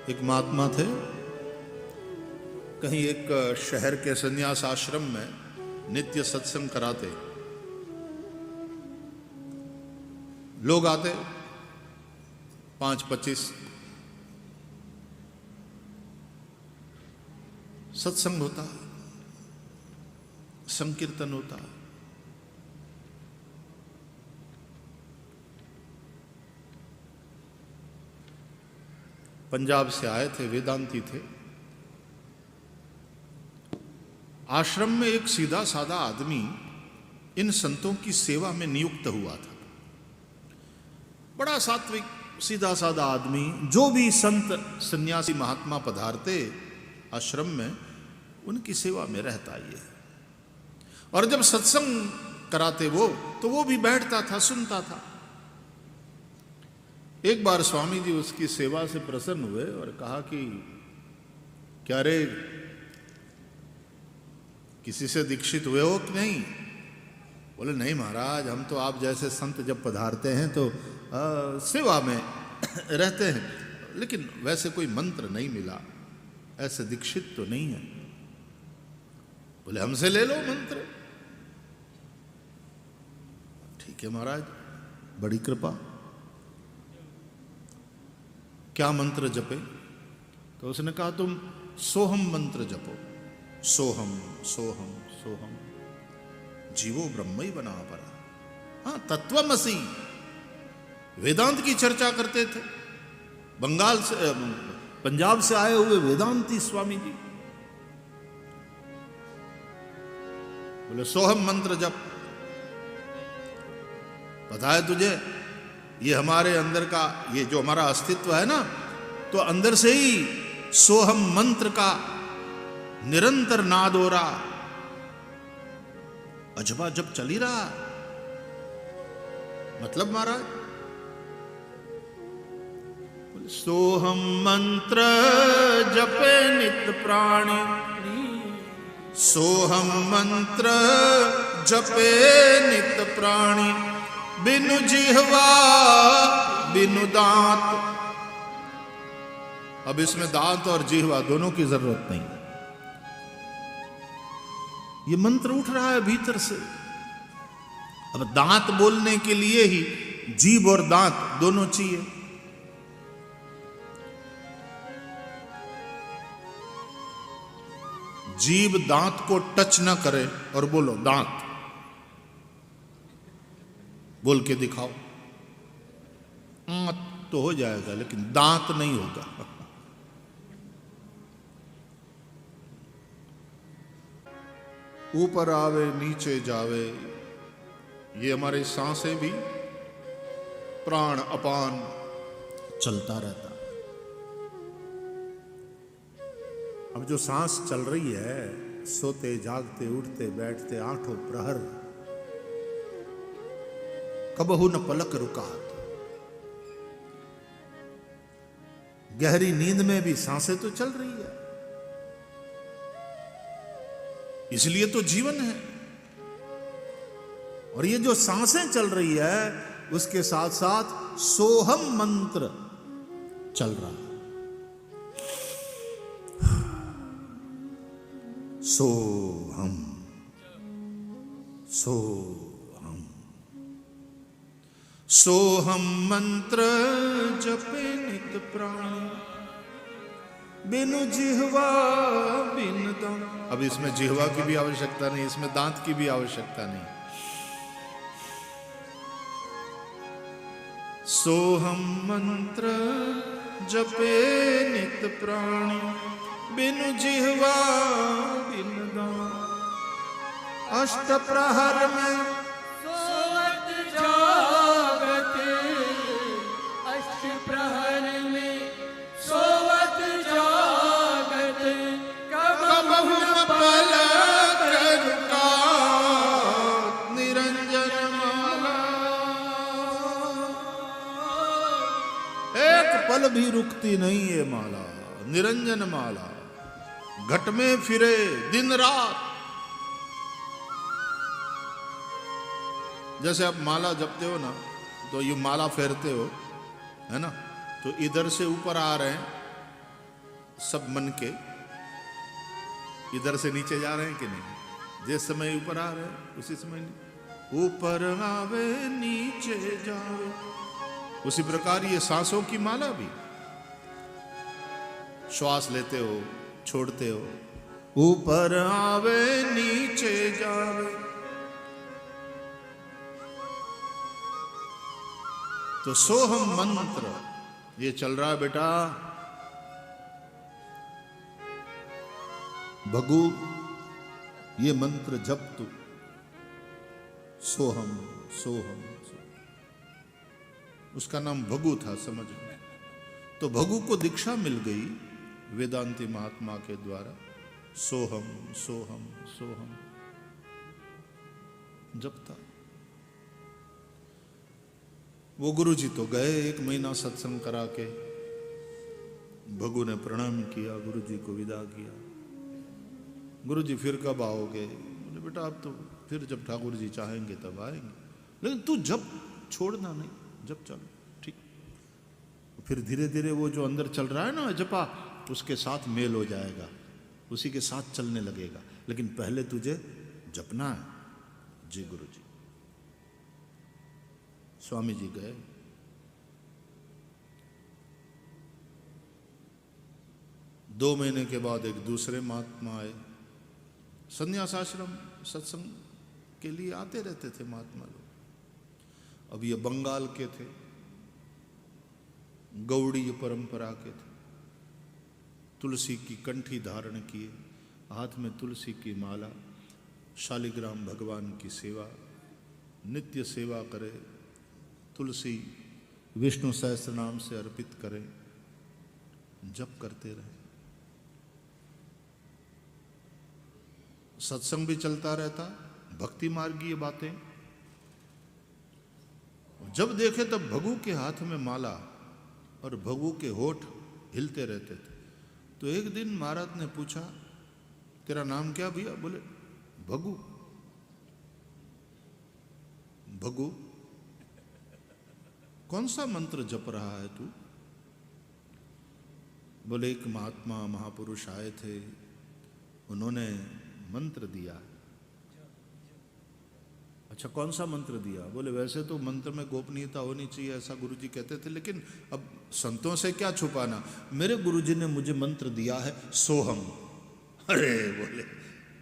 एक महात्मा थे, कहीं एक शहर के संन्यास आश्रम में नित्य सत्संग कराते। लोग आते 5-25, सत्संग होता, संकीर्तन होता। पंजाब से आए थे, वेदांती थे। आश्रम में एक सीधा साधा आदमी इन संतों की सेवा में नियुक्त हुआ था। बड़ा सात्विक सीधा साधा आदमी। जो भी संत सन्यासी महात्मा पधारते आश्रम में, उनकी सेवा में रहता ये। और जब सत्संग कराते वो, तो वो भी बैठता था, सुनता था। एक बार स्वामी जी उसकी सेवा से प्रसन्न हुए और कहा कि क्या रे, किसी से दीक्षित हुए हो कि नहीं? बोले नहीं महाराज, हम तो आप जैसे संत जब पधारते हैं तो सेवा में रहते हैं, लेकिन वैसे कोई मंत्र नहीं मिला, ऐसे दीक्षित तो नहीं है। बोले हमसे ले लो मंत्र। ठीक है महाराज, बड़ी कृपा। क्या मंत्र जपे? तो उसने कहा तुम सोहम मंत्र जपो। सोहम सोहम सोहम, जीवो ब्रह्म ही बना पड़ा। हाँ, तत्वमसि वेदांत की चर्चा करते थे। बंगाल से, पंजाब से आए हुए वेदांती स्वामी जी। बोले सोहम मंत्र जप। पता है तुझे, ये हमारे अंदर का, ये जो हमारा अस्तित्व है ना, तो अंदर से ही सोहम मंत्र का निरंतर नाद हो रहा, अजबा जब चल ही रहा। मतलब महाराज, सोहम मंत्र जपे नित प्राणी, सोहम मंत्र जपे नित प्राणी, बिनु जिह्वा बिनु दांत। अब इसमें दांत और जिह्वा दोनों की जरूरत नहीं। ये मंत्र उठ रहा है भीतर से। अब दांत बोलने के लिए ही जीभ और दांत दोनों चाहिए। जीभ दांत को टच ना करे और बोलो दांत, बोल के दिखाओ, तो हो जाएगा, लेकिन दांत नहीं होगा। ऊपर आवे नीचे जावे, ये हमारे सांसें भी, प्राण अपान चलता रहता। अब जो सांस चल रही है, सोते जागते उठते बैठते आठों प्रहर, कबहू न पलक रुकात। गहरी नींद में भी सांसें तो चल रही है, इसलिए तो जीवन है। और ये जो सांसें चल रही है, उसके साथ साथ सोहम मंत्र चल रहा है। सोहम सोहम सोहम मंत्र जपे नित प्राणी, बिनु जिह्वा बिनु दांत। अब इसमें जिह्वा की भी आवश्यकता नहीं, इसमें दांत की भी आवश्यकता नहीं। सोहम मंत्र जपे नित प्राणी, बिनु जिह्वा बिनु दांत। अष्ट प्रहर में सोवत जागत, अष्ट प्रहर में सोवत जागत, कबहु न पलक रुकात, निरंजन माला। एक पल भी रुकती नहीं ये माला, निरंजन माला। घट में फिरे दिन रात। जैसे आप माला जपते हो ना, तो ये माला फेरते हो, है ना, तो इधर से ऊपर आ रहे हैं सब मन के इधर से नीचे जा रहे हैं कि नहीं? जिस समय ऊपर आ रहे हैं उसी समय ऊपर आवे नीचे जावे। उसी प्रकार ये सांसों की माला भी, श्वास लेते हो छोड़ते हो, ऊपर आवे नीचे जावे। तो सोहम मंत्र ये चल रहा है बेटा। भगु ये मंत्र जप तू, सोहम सोहम। उसका नाम भगु था, समझ में। तो भगु को दीक्षा मिल गई वेदांती महात्मा के द्वारा, सोहम सोहम सोहम जपता। वो गुरुजी तो गए, 1 महीना सत्संग करा के। भगु ने प्रणाम किया, गुरुजी को विदा किया। गुरुजी फिर कब आओगे? बोले बेटा अब तो फिर जब ठाकुर जी चाहेंगे तब आएंगे, लेकिन तू जब छोड़ना नहीं, जब चलो ठीक। फिर धीरे धीरे वो जो अंदर चल रहा है ना जपा, उसके साथ मेल हो जाएगा, उसी के साथ चलने लगेगा। लेकिन पहले तुझे जपना है। जी गुरुजी। स्वामी जी गए। दो महीने के बाद एक दूसरे महात्मा आए। संन्यास आश्रम सत्संग के लिए आते रहते थे महात्मा लोग। अब ये बंगाल के थे, गौड़ीय परंपरा के थे। तुलसी की कंठी धारण किए, हाथ में तुलसी की माला, शालिग्राम भगवान की सेवा, नित्य सेवा करे, तुलसी विष्णु सहस्त्र नाम से अर्पित करें, जप करते रहे। सत्संग भी चलता रहता, भक्ति मार्गीय बातें। जब देखे तब भगु के हाथ में माला और भगु के होठ हिलते रहते थे। तो एक दिन महाराज ने पूछा, तेरा नाम क्या भैया? बोले भगु। भगु, कौन सा मंत्र जप रहा है तू? बोले एक महात्मा महापुरुष आए थे, उन्होंने मंत्र दिया। अच्छा, कौन सा मंत्र दिया? बोले वैसे तो मंत्र में गोपनीयता होनी चाहिए, ऐसा गुरुजी कहते थे, लेकिन अब संतों से क्या छुपाना, मेरे गुरुजी ने मुझे मंत्र दिया है सोहम। अरे बोले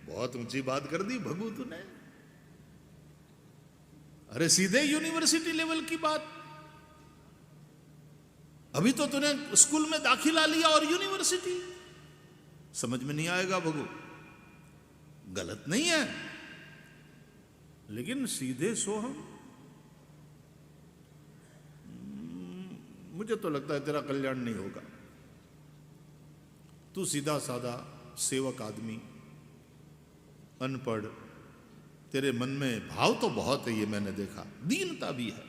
बहुत ऊंची बात कर दी भगु तूने। अरे सीधे यूनिवर्सिटी लेवल की बात। अभी तो तूने स्कूल में दाखिला लिया और यूनिवर्सिटी। समझ में नहीं आएगा भगु, गलत नहीं है, लेकिन सीधे सोहम। मुझे तो लगता है तेरा कल्याण नहीं होगा। तू सीधा साधा सेवक आदमी, अनपढ़, तेरे मन में भाव तो बहुत है, ये मैंने देखा, दीनता भी है।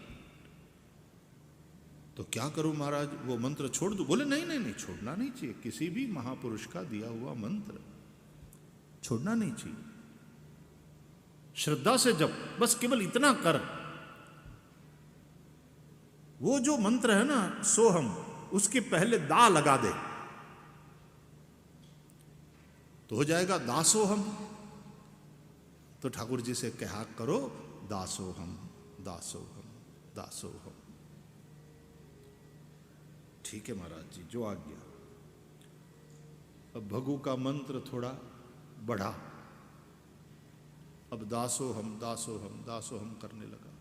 तो क्या करूं महाराज, वो मंत्र छोड़ दूं? बोले नहीं नहीं नहीं, छोड़ना नहीं चाहिए। किसी भी महापुरुष का दिया हुआ मंत्र छोड़ना नहीं चाहिए। श्रद्धा से जप, बस केवल इतना कर। वो जो मंत्र है ना सोहम, उसके पहले दा लगा दे तो हो जाएगा दासोहम। तो ठाकुर जी से कहा करो दासोहम दासोहम दासोहम। ठीक है महाराज जी, जो आज्ञा। अब भगु का मंत्र थोड़ा बढ़ा, अब दासोहम दासोहम दासोहम करने लगा।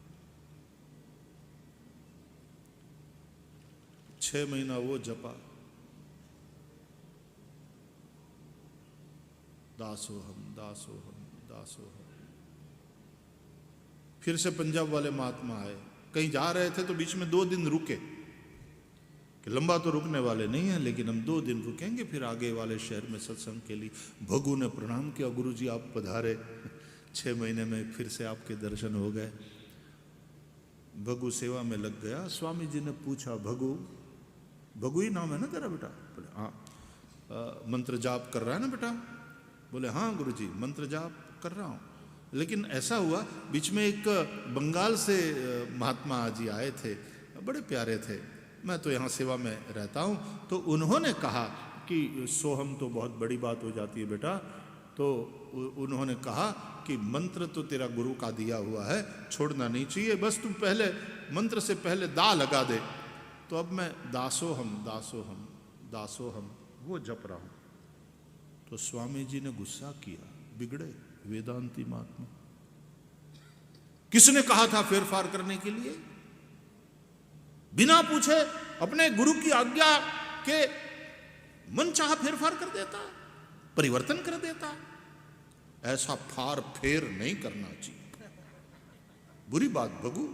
6 महीना वो जपा, दासोहम दासोहम दासोहम। फिर से पंजाब वाले महात्मा आए, कहीं जा रहे थे तो बीच में 2 दिन रुके कि लंबा तो रुकने वाले नहीं है, लेकिन हम 2 दिन रुकेंगे, फिर आगे वाले शहर में सत्संग के लिए। भगु ने प्रणाम किया, गुरुजी आप पधारे, 6 महीने में फिर से आपके दर्शन हो गए। भगु सेवा में लग गया। स्वामी जी ने पूछा, भगु, भगु ही नाम है ना तेरा बेटा? बोले हाँ। मंत्र जाप कर रहा है ना बेटा? बोले हाँ गुरुजी, मंत्र जाप कर रहा हूँ। लेकिन ऐसा हुआ, बीच में एक बंगाल से महात्मा जी आए थे, बड़े प्यारे थे, मैं तो यहाँ सेवा में रहता हूँ, तो उन्होंने कहा कि सोहम तो बहुत बड़ी बात हो जाती है बेटा। तो उन्होंने कहा कि मंत्र तो तेरा गुरु का दिया हुआ है, छोड़ना नहीं चाहिए, बस तुम पहले मंत्र से पहले दा लगा दे। तो अब मैं दासोहम दासोहम दासोहम वो जप रहा हूं। तो स्वामी जी ने गुस्सा किया, बिगड़े वेदांती महात्मा। किसने कहा था फेरफार करने के लिए? बिना पूछे अपने गुरु की आज्ञा के मन चाह फेरफार कर देता, परिवर्तन कर देता। ऐसा फार फेर नहीं करना चाहिए, बुरी बात भगु,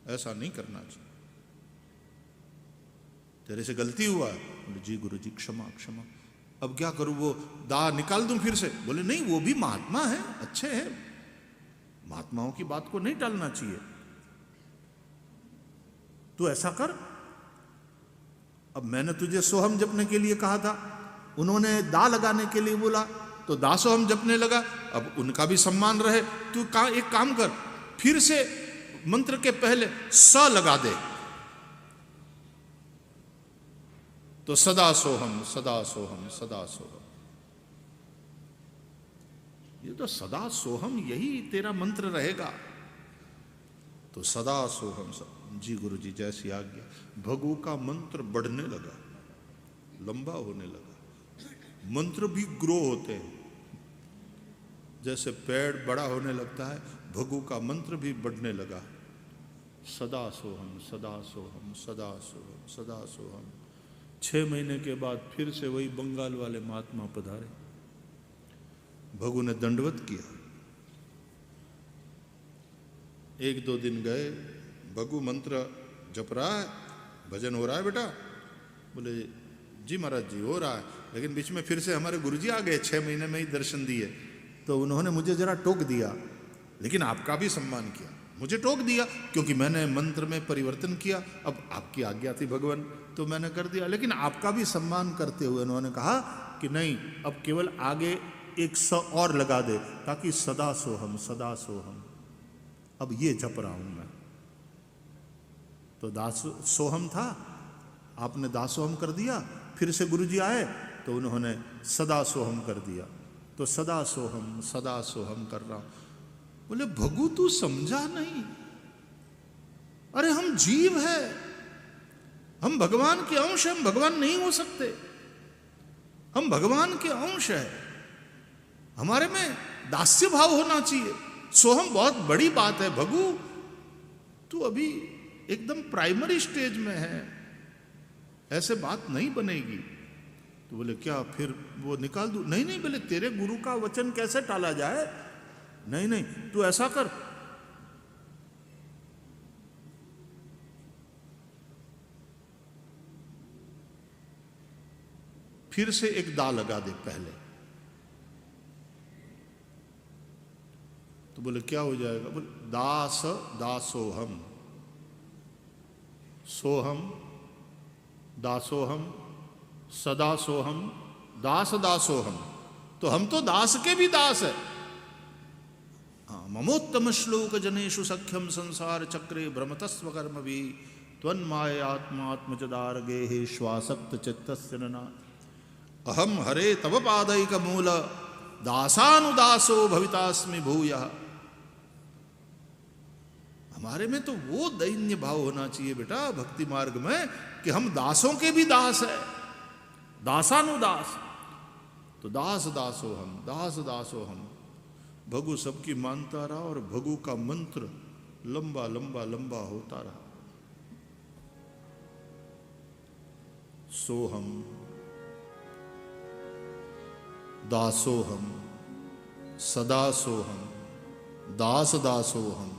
ऐसा नहीं करना चाहिए। तेरे से गलती हुआ है। बोले जी गुरु जी क्षमा क्षमा। अब क्या करूं, वो दा निकाल दूं फिर से? बोले नहीं, वो भी महात्मा है, अच्छे हैं, महात्माओं की बात को नहीं टालना चाहिए। तू ऐसा कर, अब मैंने तुझे सोहम जपने के लिए कहा था, उन्होंने दा लगाने के लिए बोला, तो दासोहम जपने लगा। अब उनका भी सम्मान रहे। तू एक काम कर, फिर से मंत्र के पहले स लगा दे, तो सदा सोहम सदा सोहम सदा सोहम। ये तो सदा सोहम यही तेरा मंत्र रहेगा। तो सदा सोहम जी गुरु जी जैसी आज्ञा। भगु का मंत्र बढ़ने लगा, लंबा होने लगा। मंत्र भी ग्रो होते हैं, जैसे पेड़ बड़ा होने लगता है, भगु का मंत्र भी बढ़ने लगा। सदा सोहम सदा सोहम सदा सोहम सदा सोहम। 6 महीने के बाद फिर से वही बंगाल वाले महात्मा पधारे। भगु ने दंडवत किया। 1-2 दिन गए, भगु मंत्र जप रहा है, भजन हो रहा है बेटा? बोले जी महाराज जी हो रहा है, लेकिन बीच में फिर से हमारे गुरुजी आ गए, 6 महीने में ही दर्शन दिए। तो उन्होंने मुझे जरा टोक दिया, लेकिन आपका भी सम्मान किया। मुझे टोक दिया क्योंकि मैंने मंत्र में परिवर्तन किया, अब आपकी आज्ञा थी भगवान, तो मैंने कर दिया। लेकिन आपका भी सम्मान करते हुए उन्होंने कहा कि नहीं, अब केवल आगे 100 और लगा दे, ताकि सदा सोहम सदा सोहम। अब ये जप रहा हूं मैं। तो दास सोहम था, आपने दासोहम कर दिया। फिर से गुरुजी आए तो उन्होंने सदा सोहम कर दिया। तो सदा सोहम कर रहा हूं। बोले भगु तू समझा नहीं, अरे हम जीव है, हम भगवान के अंश, हम भगवान नहीं हो सकते। हम भगवान के अंश है, हमारे में दास्य भाव होना चाहिए। सोहम बहुत बड़ी बात है भगु, तू अभी एकदम प्राइमरी स्टेज में है, ऐसे बात नहीं बनेगी। तो बोले क्या फिर वो निकाल दूं? नहीं नहीं, बोले तेरे गुरु का वचन कैसे टाला जाए? नहीं नहीं, तू ऐसा कर, फिर से एक दा लगा दे पहले। तो बोले क्या हो जाएगा? बोले दास दासोहम, सोहम दासोहम सदा सोहम दास दासोहम। तो हम तो दास के भी दास है। ममोत्तम श्लोक जनेषु सख्यम संसार चक्रे भ्रमतस्व कर्म भी त्वन्मायात्मात्मचदार गेहे श्वासक्त चित्तस्य नना। अहम हरे तव पादैक मूल दासानुदासो भवितास्मि भूयः। हमारे में तो वो दैन्य भाव होना चाहिए बेटा भक्ति मार्ग में कि हम दासों के भी दास है, दासानुदास। तो दास दासो हम, दास दासो हम। भगु सबकी मानता रहा और भगु का मंत्र लंबा लंबा लंबा होता रहा। सोहम दासोहम सदा सोहम दास दासोहम